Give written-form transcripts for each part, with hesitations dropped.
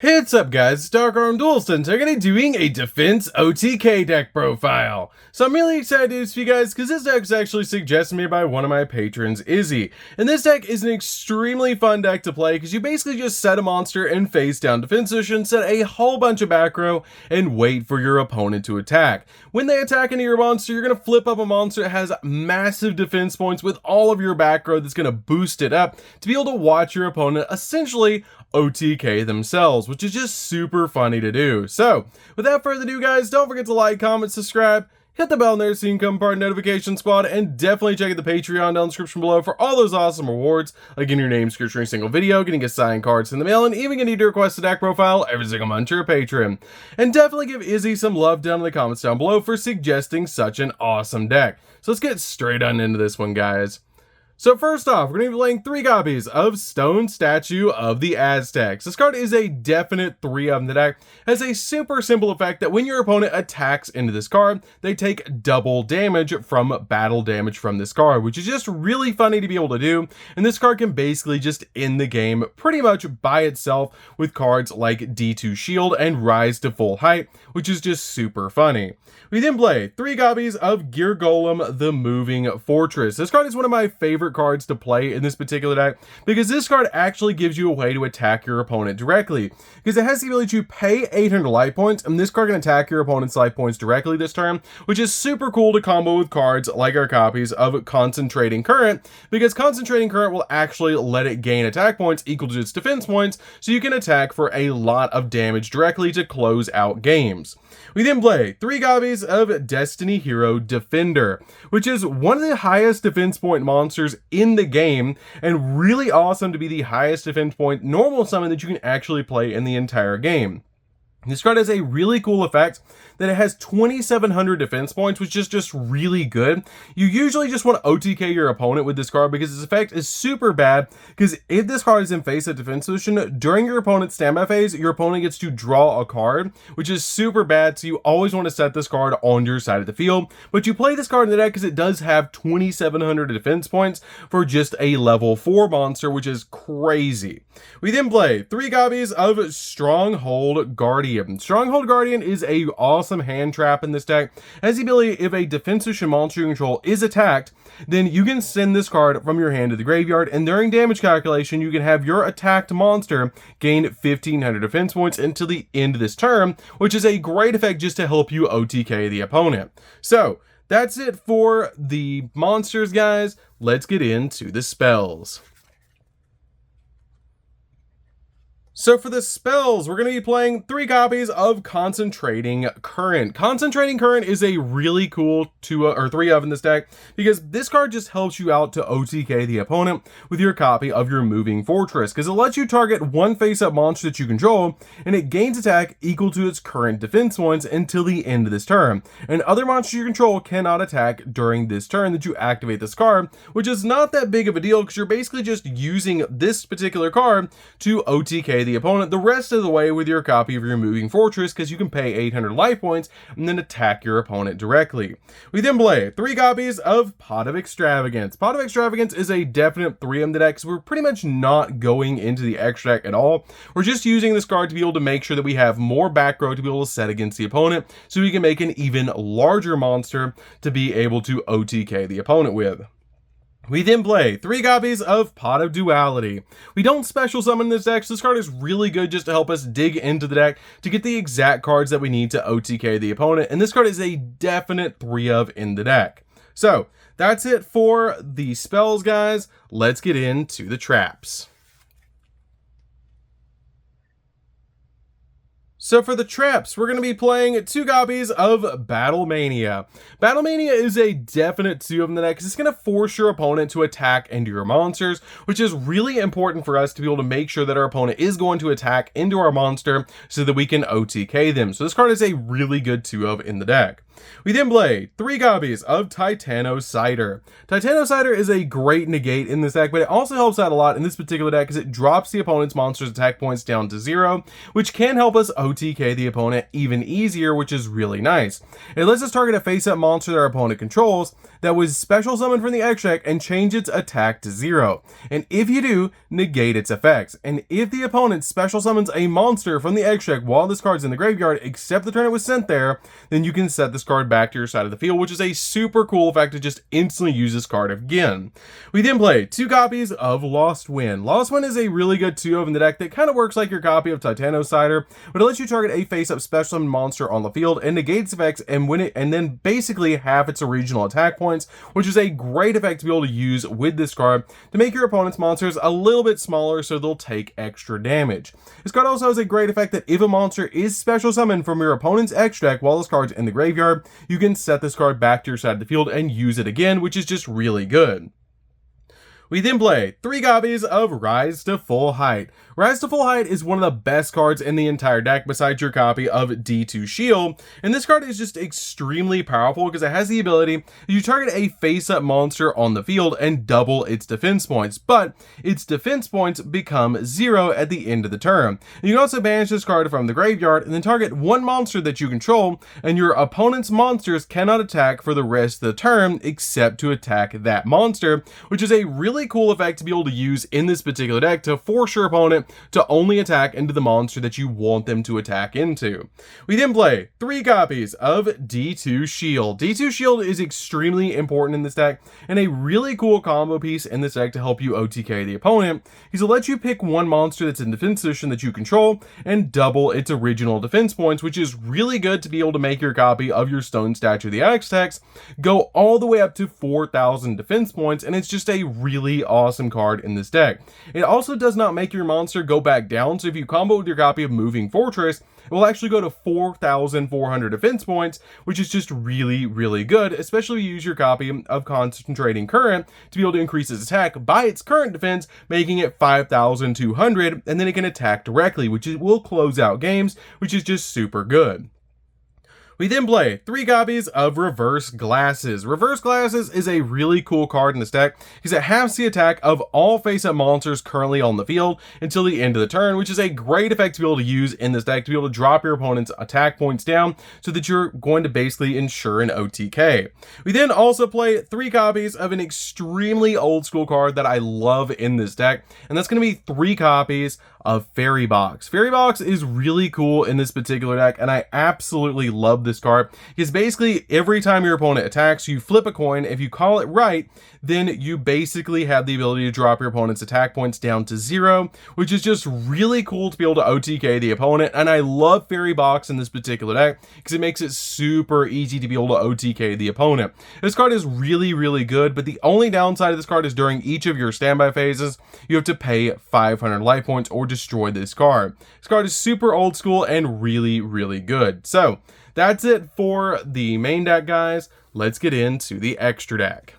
Hey, what's up guys, it's DarkArmedDuelist and today doing a defense OTK deck profile. So I'm really excited to do this for you guys because this deck was actually suggested to me by one of my patrons, Izzy. And this deck is an extremely fun deck to play because you basically just set a monster in face down defense position, set a whole bunch of back row, and wait for your opponent to attack. When they attack into your monster, you're going to flip up a monster that has massive defense points with all of your back row that's going to boost it up to be able to watch your opponent essentially OTK themselves, which is just super funny to do. So without further ado guys, don't forget to like, comment, subscribe, hit the bell in there so you can become part of the notification squad, and definitely check out the Patreon down in the description below for all those awesome rewards, like getting your name scratched during a single video, getting a signed cards in the mail, and even getting to request a deck profile every single month to your patron. And definitely give Izzy some love down in the comments down below for suggesting such an awesome deck. So let's get straight on into this one guys. So first off, we're going to be playing 3 copies of Stone Statue of the Aztecs. This card is a definite 3 of them. The deck has a super simple effect that when your opponent attacks into this card, they take double damage from battle damage from this card, which is just really funny to be able to do. And this card can basically just end the game pretty much by itself with cards like D2 Shield and Rise to Full Height, which is just super funny. We then play 3 copies of Gear Golem, the Moving Fortress. This card is one of my favorite cards to play in this particular deck because this card actually gives you a way to attack your opponent directly, because it has the ability to pay 800 life points, and this card can attack your opponent's life points directly this turn, which is super cool to combo with cards like our copies of Concentrating Current, because Concentrating Current will actually let it gain attack points equal to its defense points, so you can attack for a lot of damage directly to close out games. We then play 3 copies of Destiny Hero Defender, which is one of the highest defense point monsters in the game, and really awesome to be the highest defense point normal summon that you can actually play in the entire game. This card has a really cool effect that it has 2,700 defense points, which is just really good. You usually just want to OTK your opponent with this card because its effect is super bad, because if this card is in face of defense position, during your opponent's standby phase, your opponent gets to draw a card, which is super bad, so you always want to set this card on your side of the field. But you play this card in the deck because it does have 2,700 defense points for just a level 4 monster, which is crazy. We then play 3 copies of Stronghold Guardian. Stronghold Guardian is a awesome hand trap in this deck. It has the ability, if a defensive monster you control is attacked, then you can send this card from your hand to the graveyard, and during damage calculation you can have your attacked monster gain 1,500 defense points until the end of this turn, which is a great effect just to help you OTK the opponent. So that's it for the monsters guys. Let's get into the spells. So for the spells, we're going to be playing 3 copies of Concentrating Current. Concentrating Current is a really cool 2 or 3 of in this deck because this card just helps you out to OTK the opponent with your copy of your Moving Fortress, because it lets you target one face-up monster that you control and it gains attack equal to its current defense ones until the end of this turn. And other monsters you control cannot attack during this turn that you activate this card, which is not that big of a deal because you're basically just using this particular card to OTK the opponent the rest of the way with your copy of your Moving Fortress, because you can pay 800 life points and then attack your opponent directly. We then play 3 copies of Pot of Extravagance. Pot of Extravagance is a definite 3 in the deck, so we're pretty much not going into the extra deck at all. We're just using this card to be able to make sure that we have more back row to be able to set against the opponent, so we can make an even larger monster to be able to OTK the opponent with. We then play 3 copies of Pot of Duality. We don't special summon this deck, so this card is really good just to help us dig into the deck to get the exact cards that we need to OTK the opponent, and this card is a definite 3 of in the deck. So that's it for the spells guys. Let's get into the traps. So for the traps, we're going to be playing 2 copies of Battlemania. Battlemania is a definite 2 of them in the deck because it's going to force your opponent to attack into your monsters, which is really important for us to be able to make sure that our opponent is going to attack into our monster so that we can OTK them. So this card is a really good 2 of in the deck. We then play 3 copies of Titanocider. Titanocider is a great negate in this deck, but it also helps out a lot in this particular deck because it drops the opponent's monster's attack points down to 0, which can help us OTK the opponent even easier, which is really nice. It lets us target a face-up monster that our opponent controls that was special summoned from the X deck and change its attack to 0. And if you do, negate its effects. And if the opponent special summons a monster from the X deck while this card's in the graveyard, except the turn it was sent there, then you can set this card back to your side of the field, which is a super cool effect to just instantly use this card again. We then play 2 copies of Lost Wind. Lost Wind is a really good 2-of in the deck that kind of works like your copy of Titanocider, but it lets you target a face-up special summon monster on the field and negates effects and then basically half its original attack points, which is a great effect to be able to use with this card to make your opponent's monsters a little bit smaller so they'll take extra damage. This card also has a great effect that if a monster is special summoned from your opponent's X deck while this card's in the graveyard, you can set this card back to your side of the field and use it again, which is just really good. We then play 3 copies of Rise to Full Height. Rise to Full Height is one of the best cards in the entire deck besides your copy of D2 Shield, and this card is just extremely powerful because it has the ability you target a face-up monster on the field and double its defense points, but its defense points become 0 at the end of the turn. You can also banish this card from the graveyard and then target one monster that you control, and your opponent's monsters cannot attack for the rest of the turn except to attack that monster, which is a really cool effect to be able to use in this particular deck to force your opponent to only attack into the monster that you want them to attack into. We then play 3 copies of D2 Shield. D2 Shield is extremely important in this deck and a really cool combo piece in this deck to help you OTK the opponent, because it lets you pick one monster that's in defense position that you control and double its original defense points, which is really good to be able to make your copy of your Stone Statue of the Aztecs go all the way up to 4,000 defense points, and it's just a really awesome card in this deck. It also does not make your monster go back down, so if you combo with your copy of Moving Fortress, it will actually go to 4,400 defense points, which is just really, really good, especially if you use your copy of Concentrating Current to be able to increase its attack by its current defense, making it 5,200, and then it can attack directly, which will close out games, which is just super good. We then play 3 copies of Reverse Glasses. Reverse Glasses is a really cool card in this deck because it halves the attack of all face-up monsters currently on the field until the end of the turn, which is a great effect to be able to use in this deck to be able to drop your opponent's attack points down so that you're going to basically ensure an OTK. We then also play 3 copies of an extremely old school card that I love in this deck, and that's going to be 3 copies of Fairy Box. Fairy Box is really cool in this particular deck, and I absolutely love this card because basically every time your opponent attacks, you flip a coin. If you call it right, then you basically have the ability to drop your opponent's attack points down to 0, which is just really cool to be able to OTK the opponent. And I love Fairy Box in this particular deck because it makes it super easy to be able to OTK the opponent. This card is really, really good, but the only downside of this card is during each of your standby phases, you have to pay 500 life points or destroy this card. This card is super old school and really, really good. So that's it for the main deck, guys. Let's get into the extra deck.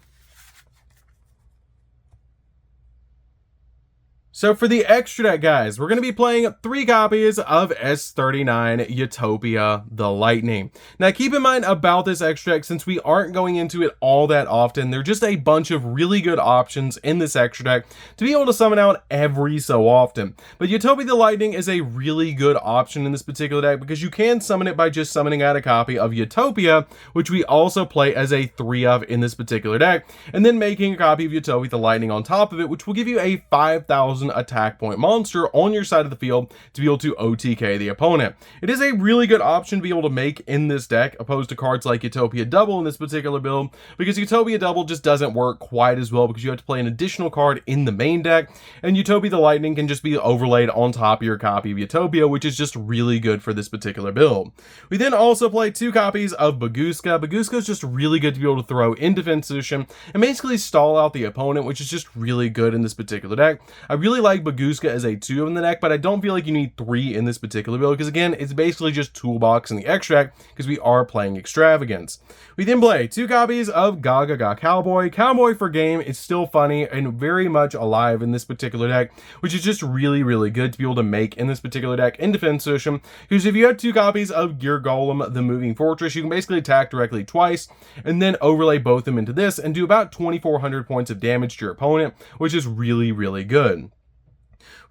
So for the extra deck, guys, we're going to be playing 3 copies of S39 Utopia the Lightning. Now keep in mind about this extra deck, since we aren't going into it all that often, there are just a bunch of really good options in this extra deck to be able to summon out every so often. But Utopia the Lightning is a really good option in this particular deck because you can summon it by just summoning out a copy of Utopia, which we also play as a 3-of in this particular deck, and then making a copy of Utopia the Lightning on top of it, which will give you a 5,000 attack point monster on your side of the field to be able to OTK the opponent. It is a really good option to be able to make in this deck, opposed to cards like Utopia Double in this particular build, because Utopia Double just doesn't work quite as well because you have to play an additional card in the main deck, and Utopia the Lightning can just be overlaid on top of your copy of Utopia, which is just really good for this particular build. We then also play 2 copies of Baguska. Baguska is just really good to be able to throw in defense position and basically stall out the opponent, which is just really good in this particular deck. I really really like Baguska as a 2 in the deck, but I don't feel like you need 3 in this particular build, because again, it's basically just Toolbox and the Extract, because we are playing Extravagance. We then play 2 copies of Gaga Cowboy. Cowboy for game is still funny and very much alive in this particular deck, which is just really, really good to be able to make in this particular deck in defense position, because if you have 2 copies of Gear Golem, the Moving Fortress, you can basically attack directly twice, and then overlay both of them into this, and do about 2,400 points of damage to your opponent, which is really, really good.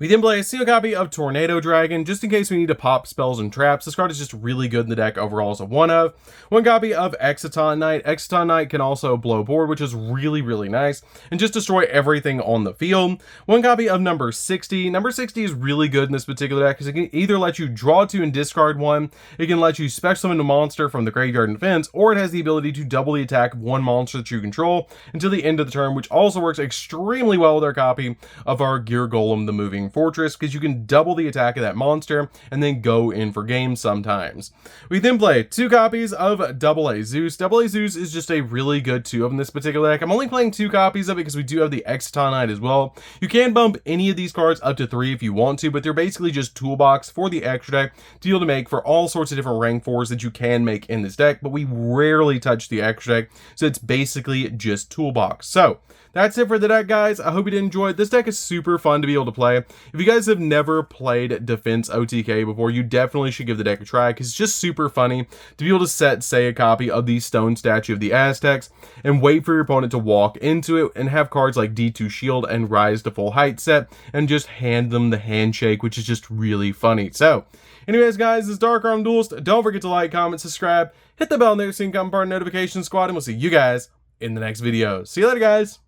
We then play a single copy of Tornado Dragon, just in case we need to pop spells and traps. This card is just really good in the deck overall as a 1-of. 1 copy of Exciton Knight. Exciton Knight can also blow board, which is really, really nice, and just destroy everything on the field. 1 copy of Number 60. Number 60 is really good in this particular deck, because it can either let you draw 2 and discard 1, it can let you special summon a monster from the graveyard and fence, or it has the ability to double the attack of 1 monster that you control until the end of the turn, which also works extremely well with our copy of our Gear Golem, the Moving Fortress, because you can double the attack of that monster and then go in for game sometimes. We then play 2 copies of Double A Zeus. Double A Zeus is just a really good 2-of in this particular deck. I'm only playing 2 copies of it because we do have the Exciton Knight as well. You can bump any of these cards up to 3 if you want to, but they're basically just Toolbox for the extra deck to be able to make for all sorts of different rank 4s that you can make in this deck, but we rarely touch the extra deck, so it's basically just Toolbox. So that's it for the deck, guys. I hope you did enjoy it. This deck is super fun to be able to play. If you guys have never played Defense OTK before, you definitely should give the deck a try, because it's just super funny to be able to set, say, a copy of the Stone Statue of the Aztecs and wait for your opponent to walk into it and have cards like D2 Shield and Rise to Full Height set and just hand them the handshake, which is just really funny. So anyways, guys, this is DarkArmedDuelist. Don't forget to like, comment, subscribe, hit the bell there so you can become part of the notification squad, and we'll see you guys in the next video. See you later, guys.